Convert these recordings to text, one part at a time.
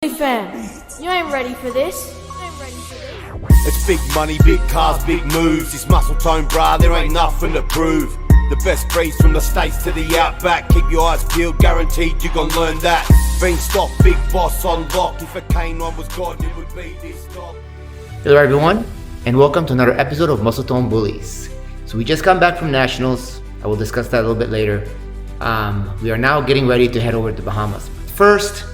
Hey fam, you ain't ready for this. It's big money, big cars, big moves. It's muscle tone, brah, there ain't nothing to prove. The best breeds from the States to the outback. Keep your eyes peeled, guaranteed you gon' learn that. Beanstalk, big boss on lock. If a canine was God, it would be this dog. Hello everyone, and welcome to another episode of Muscletonebullys. So we just got back from Nationals. I will discuss that a little bit later. We are now getting ready to head over to the Bahamas. First,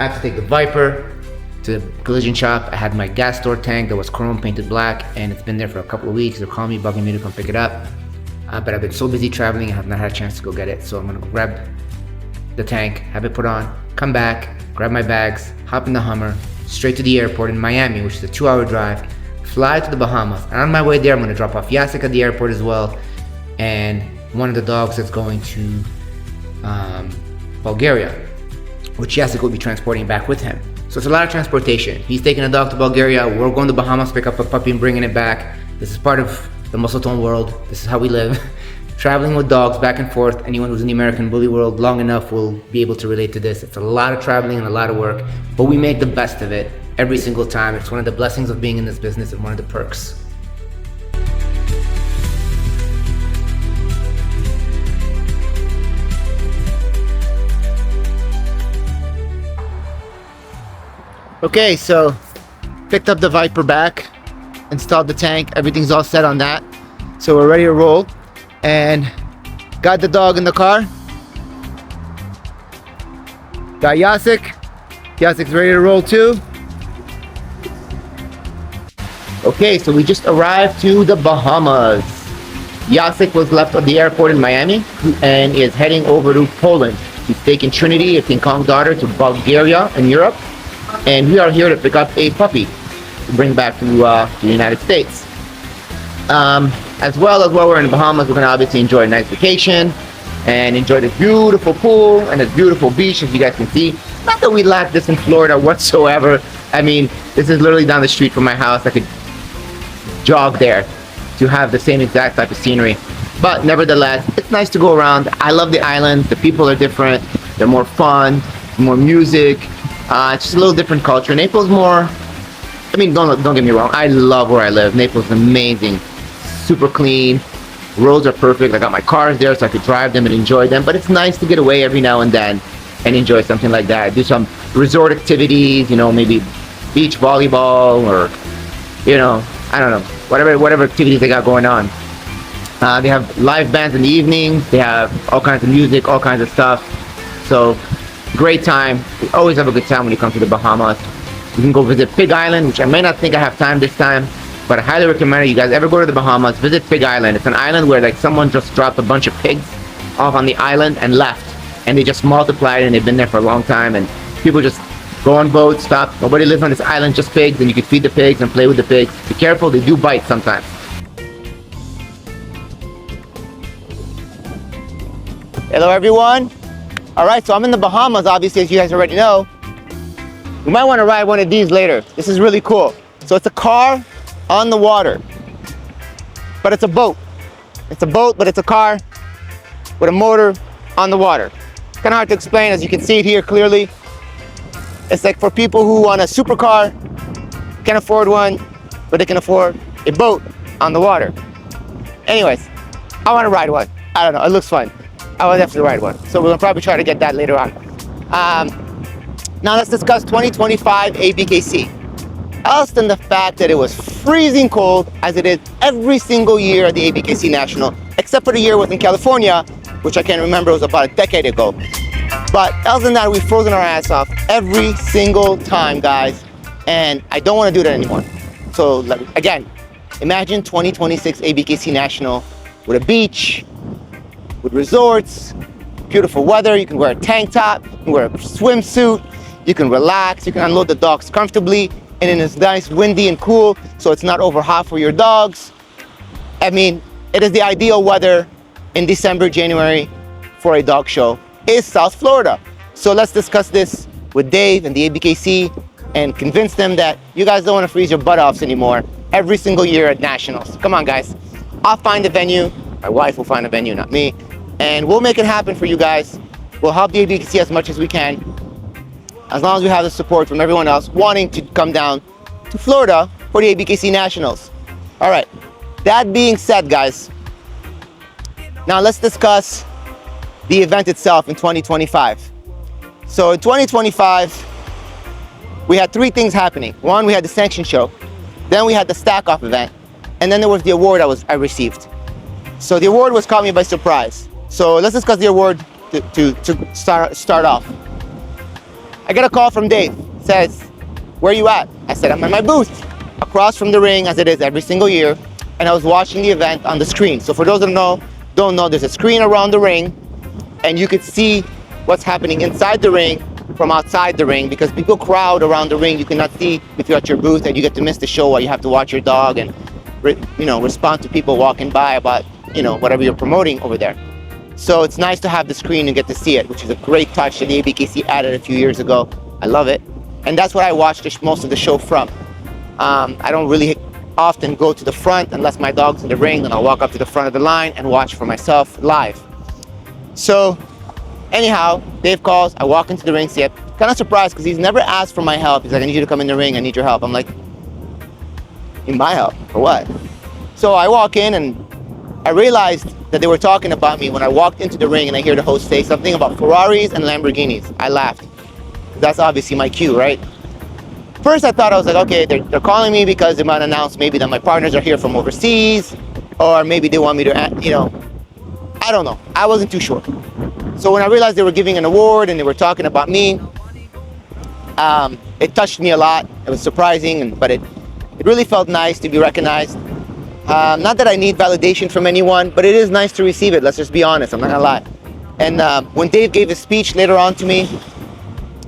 I have to take the Viper to the collision shop. I had my gas store tank that was chrome painted black, and it's been there for a couple of weeks. They're calling me, bugging me to come pick it up. But I've been so busy traveling, I have not had a chance to go get it. So I'm gonna go grab the tank, have it put on, come back, grab my bags, hop in the Hummer, straight to the airport in Miami, which is a 2-hour drive, fly to the Bahamas. And on my way there, I'm gonna drop off Jacek at the airport as well, and one of the dogs that's going to Bulgaria, which Jacek will be transporting back with him. So it's a lot of transportation. He's taking a dog to Bulgaria, we're going to Bahamas, pick up a puppy and bringing it back. This is part of the Muscletone world. This is how we live. Traveling with dogs back and forth. Anyone who's in the American bully world long enough will be able to relate to this. It's a lot of traveling and a lot of work, but we make the best of it every single time. It's one of the blessings of being in this business and one of the perks. Okay, so picked up the Viper back, installed the tank, everything's all set on that. So we're ready to roll, and got the dog in the car. Got Jacek. Jacek's ready to roll too. Okay, so we just arrived to the Bahamas. Jacek was left at the airport in Miami and is heading over to Poland. He's taking Trinity, a King Kong daughter, to Bulgaria in Europe. And we are here to pick up a puppy to bring back to the United States. As well as while we're in the Bahamas, we're going to obviously enjoy a nice vacation and enjoy this beautiful pool and this beautiful beach, as you guys can see. Not that we lack this in Florida whatsoever. I mean, this is literally down the street from my house. I could jog there to have the same exact type of scenery. But nevertheless, it's nice to go around. I love the island. The people are different. They're more fun, more music. It's just a little different culture. Naples more, I mean, don't get me wrong, I love where I live. Naples is amazing, super clean, roads are perfect. I got my cars there so I could drive them and enjoy them, but it's nice to get away every now and then and enjoy something like that. Do some resort activities, you know, maybe beach volleyball or, you know, I don't know, whatever activities they got going on. They have live bands in the evenings, they have all kinds of music, all kinds of stuff. So great time. We always have a good time when you come to the Bahamas. You can go visit Pig Island, which I may not think I have time this time, but I highly recommend it. You guys ever go to the Bahamas, visit Pig Island. It's an island where like someone just dropped a bunch of pigs off on the island and left, and they just multiplied and they've been there for a long time, and people just go on boats, stop. Nobody lives on this island, just pigs, and you can feed the pigs and play with the pigs. Be careful, they do bite sometimes. Hello everyone. Alright, so I'm in the Bahamas, obviously, as you guys already know. We might want to ride one of these later. This is really cool. So it's a car on the water, but it's a boat. It's a boat, but it's a car with a motor on the water. Kind of hard to explain, as you can see it here clearly. It's like for people who want a supercar, can't afford one, but they can afford a boat on the water. Anyways, I want to ride one. I don't know, it looks fun. I will definitely ride one. So we'll probably try to get that later on. Now let's discuss 2025 ABKC. Other than the fact that it was freezing cold, as it is every single year at the ABKC National, except for the year it was in California, which I can't remember, it was about a decade ago. But other than that, we've frozen our ass off every single time, guys. And I don't want to do that anymore. So again, imagine 2026 ABKC National with a beach, with resorts, beautiful weather. You can wear a tank top, you can wear a swimsuit, you can relax, you can unload the dogs comfortably, and then it's nice, windy and cool, so it's not over hot for your dogs. I mean, it is the ideal weather in December, January for a dog show is South Florida. So let's discuss this with Dave and the ABKC and convince them that you guys don't want to freeze your butt offs anymore every single year at Nationals. Come on, guys. I'll find a venue. My wife will find a venue, not me. And we'll make it happen for you guys. We'll help the ABKC as much as we can. as long as we have the support from everyone else wanting to come down to Florida for the ABKC Nationals. All right, that being said, guys, now let's discuss the event itself in 2025. So in 2025, we had three things happening. One, we had the sanction show, then we had the stack-off event, and then there was the award I received. So the award was caught me by surprise. So let's discuss the award to start off. I got a call from Dave. Says, "Where are you at?" I said, "I'm at my booth across from the ring, as it is every single year, and I was watching the event on the screen." So for those that don't know, there's a screen around the ring, and you could see what's happening inside the ring from outside the ring, because people crowd around the ring. You cannot see if you're at your booth, and you get to miss the show while you have to watch your dog and respond to people walking by about whatever you're promoting over there. So it's nice to have the screen and get to see it, which is a great touch that the ABKC added a few years ago. I love it, and that's what I watch most of the show from. I don't really often go to the front unless my dog's in the ring, then I'll walk up to the front of the line and watch for myself live. So anyhow, Dave calls, I walk into the ring, see it. Kind of surprised because he's never asked for my help. He's like, "I need you to come in the ring, I need your help." I'm like, "Need my help? For what?" So I walk in and I realized that they were talking about me when I walked into the ring, and I hear the host say something about Ferraris and Lamborghinis. I laughed. That's obviously my cue, right? First I thought, I was like, okay, they're calling me because they might announce maybe that my partners are here from overseas, or maybe they want me to, I don't know. I wasn't too sure. So when I realized they were giving an award and they were talking about me, it touched me a lot. It was surprising, but it really felt nice to be recognized. Not that I need validation from anyone, but it is nice to receive it. Let's just be honest, I'm not gonna lie. And when Dave gave his speech later on to me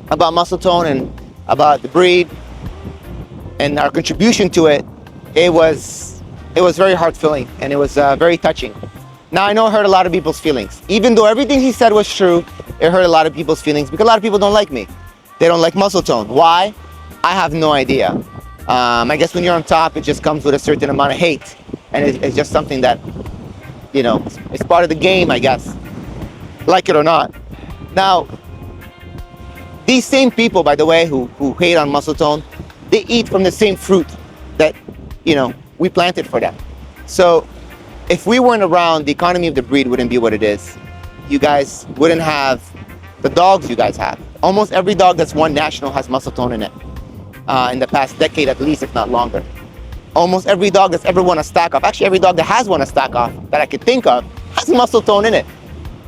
about Muscletone and about the breed and our contribution to it, it was very heart-filling, and it was very touching. Now I know it hurt a lot of people's feelings. Even though everything he said was true, it hurt a lot of people's feelings because a lot of people don't like me. They don't like Muscletone. Why? I have no idea. I guess when you're on top, it just comes with a certain amount of hate, and it's just something that, it's part of the game, I guess, like it or not. Now, these same people, by the way, who hate on Muscletone, they eat from the same fruit that, we planted for them. So if we weren't around, the economy of the breed wouldn't be what it is. You guys wouldn't have the dogs you guys have. Almost every dog that's won national has Muscletone in it. In the past decade at least, if not longer. Almost every dog that's ever won a stack-off, actually every dog that has won a stack-off that I could think of, has Muscletone in it.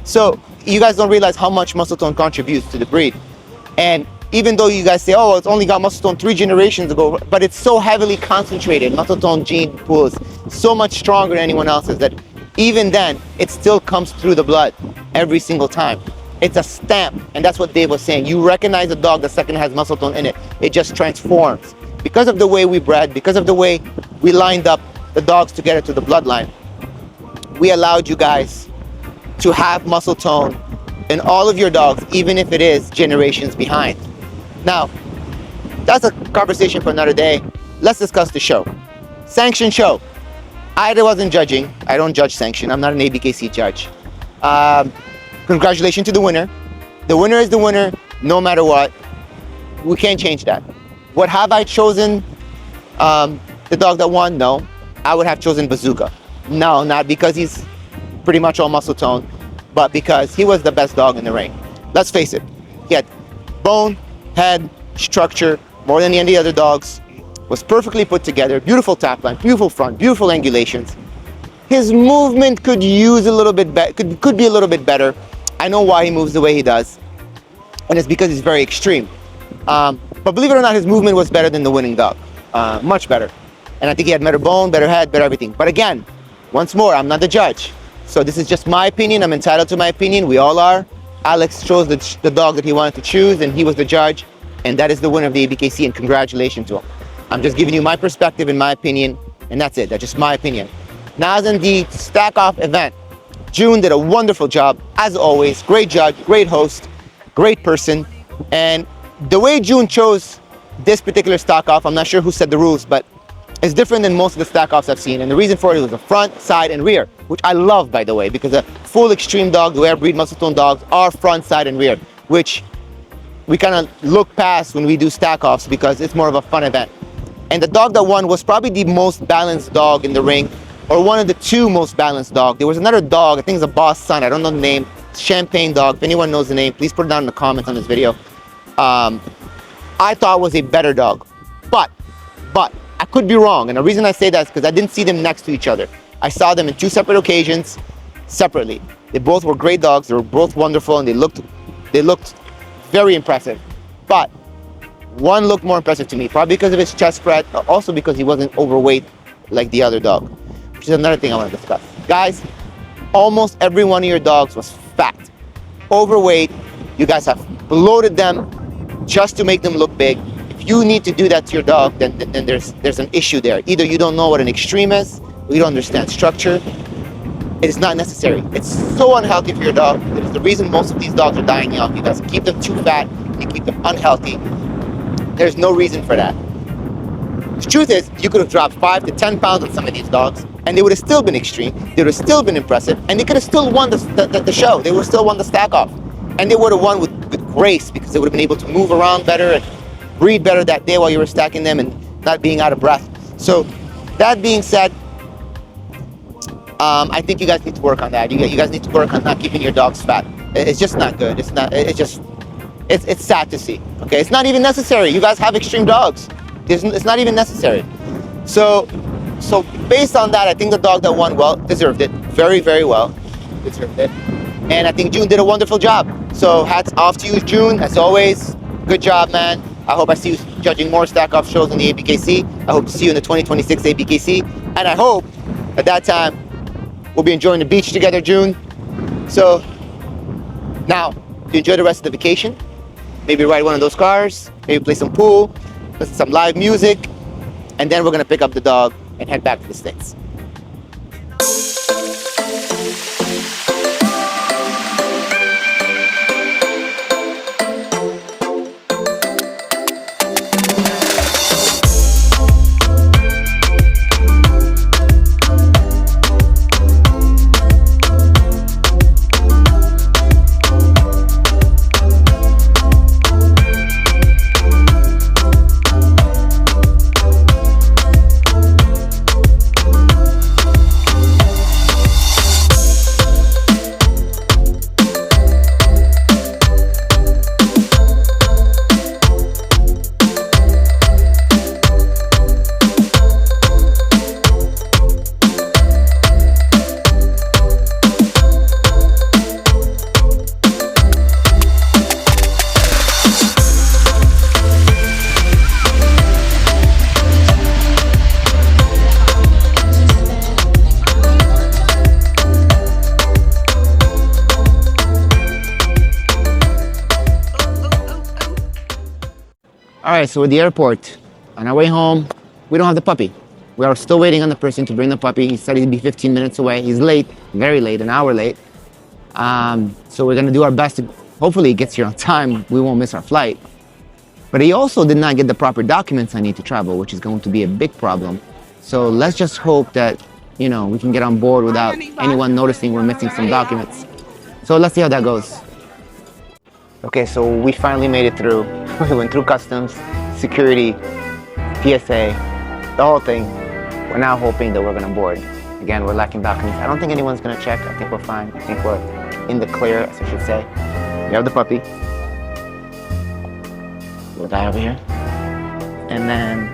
So you guys don't realize how much Muscletone contributes to the breed. And even though you guys say, oh, it's only got Muscletone 3 generations ago, but it's so heavily concentrated. Muscletone gene pool is so much stronger than anyone else's that even then, it still comes through the blood every single time. It's a stamp, and that's what Dave was saying. You recognize a dog the second it has Muscletone in it. It just transforms. Because of the way we bred, because of the way we lined up the dogs to get it to the bloodline, we allowed you guys to have Muscletone in all of your dogs, even if it is generations behind. Now, that's a conversation for another day. Let's discuss the show. Sanction show. I wasn't judging. I don't judge sanction. I'm not an ABKC judge. Congratulations to the winner. The winner is the winner, no matter what. We can't change that. What have I chosen? The dog that won? No. I would have chosen Bazooka. No, not because he's pretty much all Muscletone, but because he was the best dog in the ring. Let's face it. He had bone, head, structure, more than any of the other dogs. Was perfectly put together. Beautiful tap line, beautiful front, beautiful angulations. His movement could use a little bit could be a little bit better. I know why he moves the way he does, and it's because he's very extreme. But believe it or not, his movement was better than the winning dog, much better. And I think he had better bone, better head, better everything. But again, once more, I'm not the judge. So this is just my opinion. I'm entitled to my opinion. We all are. Alex chose the dog that he wanted to choose, and he was the judge. And that is the winner of the ABKC, and congratulations to him. I'm just giving you my perspective and my opinion, and that's it. That's just my opinion. Now, as in the stack-off event, June did a wonderful job, as always. Great judge, great host, great person. And the way June chose this particular stack-off, I'm not sure who set the rules, but it's different than most of the stack-offs I've seen. And the reason for it was the front, side, and rear, which I love, by the way, because a full extreme dog, the way I breed Muscletone dogs, are front, side, and rear, which we kind of look past when we do stack offs because it's more of a fun event. And the dog that won was probably the most balanced dog in the ring, or one of the two most balanced dogs. There was another dog, I think it's a boss son, I don't know the name, Champagne dog. If anyone knows the name, please put it down in the comments on this video. I thought was a better dog, but I could be wrong. And the reason I say that is because I didn't see them next to each other. I saw them in two separate occasions, separately. They both were great dogs. They were both wonderful, and they looked very impressive. But one looked more impressive to me, probably because of his chest spread, but also because he wasn't overweight like the other dog, which is another thing I want to discuss. Guys, almost every one of your dogs was fat, overweight. You guys have bloated them just to make them look big. If you need to do that to your dog, then there's an issue there. Either you don't know what an extreme is, or you don't understand structure. It is not necessary. It's so unhealthy for your dog. It is the reason most of these dogs are dying young. You guys keep them too fat, you keep them unhealthy. There's no reason for that. The truth is, you could have dropped 5 to 10 pounds on some of these dogs, and they would have still been extreme, they would have still been impressive, and they could have still won the show. They would have still won the stack off. And they would have won with grace, because they would have been able to move around better and breathe better that day while you were stacking them and not being out of breath. So that being said, I think you guys need to work on that. You guys need to work on not keeping your dogs fat. It's just not good. It's sad to see. Okay, it's not even necessary. You guys have extreme dogs. It's not even necessary. So based on that, I think the dog that won well deserved it. Very, very well deserved it. And I think June did a wonderful job. So hats off to you, June. As always, good job, man. I hope I see you judging more stack-off shows in the ABKC. I hope to see you in the 2026 ABKC. And I hope at that time, we'll be enjoying the beach together, June. So now, to enjoy the rest of the vacation, maybe ride one of those cars, maybe play some pool, listen to some live music, and then we're gonna pick up the dog and head back to the States. All right, so we're at the airport. On our way home, we don't have the puppy. We are still waiting on the person to bring the puppy. He said he'd be 15 minutes away. He's late, very late, an hour late. So we're gonna do our best to, hopefully he gets here on time. We won't miss our flight. But he also did not get the proper documents I need to travel, which is going to be a big problem. So let's just hope that, you know, we can get on board without anyone noticing we're missing some documents. So let's see how that goes. Okay, so we finally made it through. We went through customs, security, PSA, the whole thing. We're now hoping that we're gonna board. Again, we're lacking documents. I don't think anyone's gonna check. I think we're fine. I think we're in the clear, as I should say. We have the puppy. Little guy over here. And then,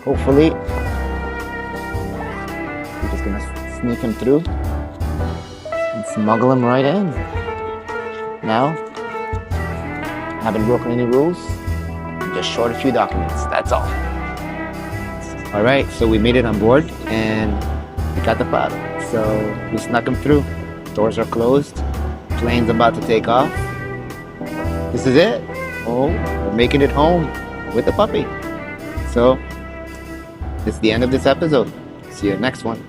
hopefully, we're just gonna sneak him through and smuggle him right in. Now, I haven't broken any rules, just short a few documents, that's all. All right, so we made it on board and we got the pup. So we snuck him through. Doors are closed, plane's about to take off. This is it. Oh, we're making it home with the puppy. So, this is the end of this episode. See you next one.